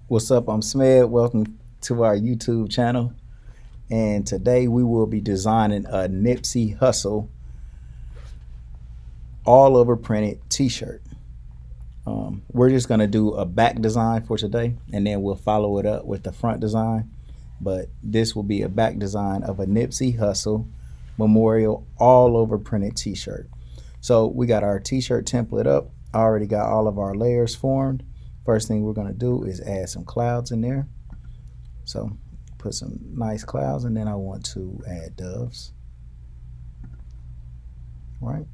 What's up? I'm Smed. Welcome to our YouTube channel. And today we will be designing a Nipsey Hussel all over printed t-shirt. We're just going to do a back design for today, and then we'll follow it up with the front design. But this will be a back design of a Nipsey Hussel memorial all over printed t-shirt. So we got our t-shirt template up. I already got all of our layers formed. First thing we're going to do is add some clouds in there. So put some nice clouds, and then I want to add doves. All right.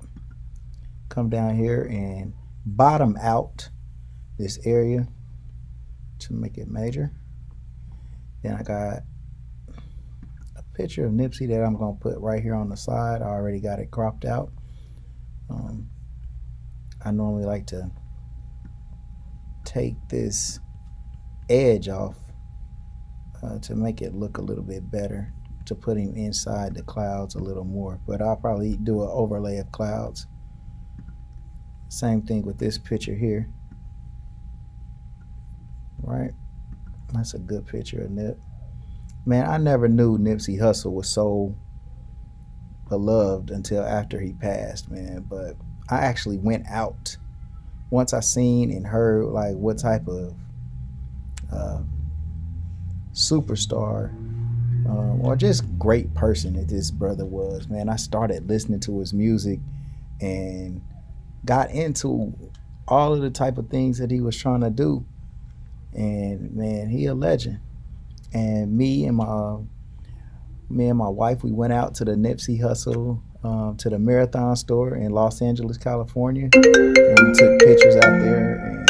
Come down here and bottom out this area to make it major. Then I got a picture of Nipsey that I'm going to put right here on the side. I already got it cropped out. I normally like to take this edge off to make it look a little bit better, to put him inside the clouds a little more, but I'll probably do an overlay of clouds. Same thing with this picture here. Right, that's a good picture of Nip. Man, I never knew Nipsey Hussel was so beloved until after he passed, man. But I actually went out once I seen and heard like what type of superstar or just great person that this brother was, man. I started listening to his music and got into all of the type of things that he was trying to do, and man, he a legend. And me and my wife, we went out to the Nipsey Hussel to the Marathon store in Los Angeles, California, and we took pictures out there, and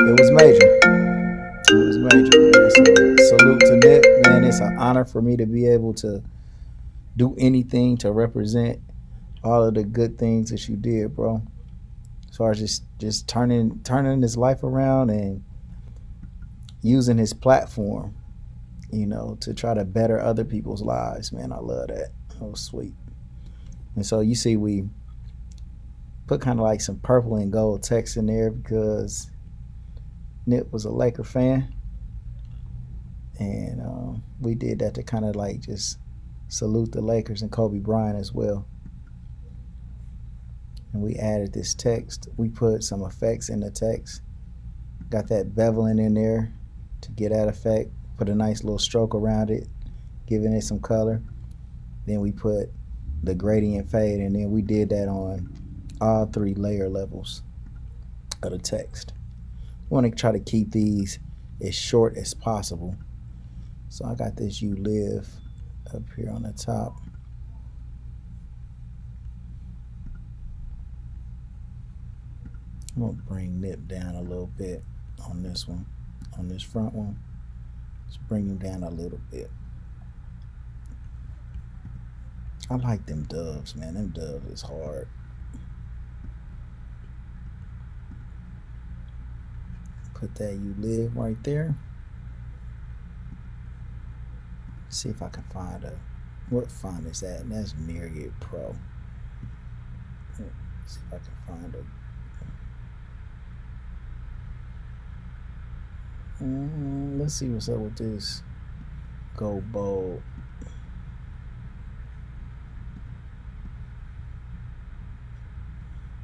it was major. It was major, man. So salute to Nip, man. It's an honor for me to be able to do anything to represent all of the good things that you did, bro. As far as just turning his life around and using his platform, you know, to try to better other people's lives, man. I love that. That was sweet. And so you see we put kind of like some purple and gold text in there because Nip was a Laker fan, and we did that to kind of like just salute the Lakers and Kobe Bryant as well. And we added this text. We put some effects in the text. Got that beveling in there to get that effect. Put a nice little stroke around it, giving it some color. Then we put the gradient fade, and then we did that on all 3 layer levels of the text. We want to try to keep these as short as possible. So I got this "You Live" up here on the top. I'm gonna bring Nip down a little bit on this one, on this front one. Let's bring him down a little bit. I like them doves, man. Them doves is hard. Put that "You Live" right there. See if I can find what font is that? And that's Myriad Pro. Let's see if I can find a let's see what's up with this. Go bold.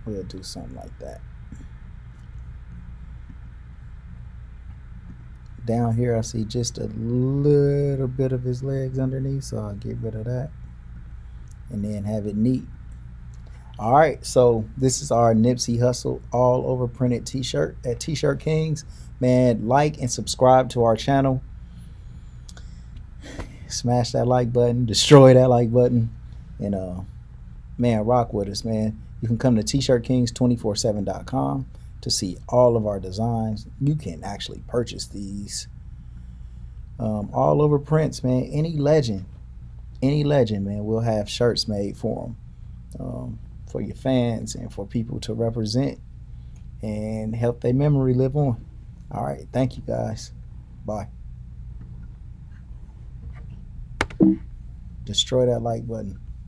We'll do something like that. Down here I see just a little bit of his legs underneath, so I'll get rid of that and then have it neat. All right, so this is our Nipsey Hussel all over printed t-shirt at T-Shirt Kings. Man, like and subscribe to our channel. Smash that like button, destroy that like button, and man, rock with us, man. You can come to t-shirtkings247.com to see all of our designs. You can actually purchase these all over prints, man. Any legend, man, we'll have shirts made for them, for your fans and for people to represent and help their memory live on. All right, thank you guys. Bye. Destroy that like button.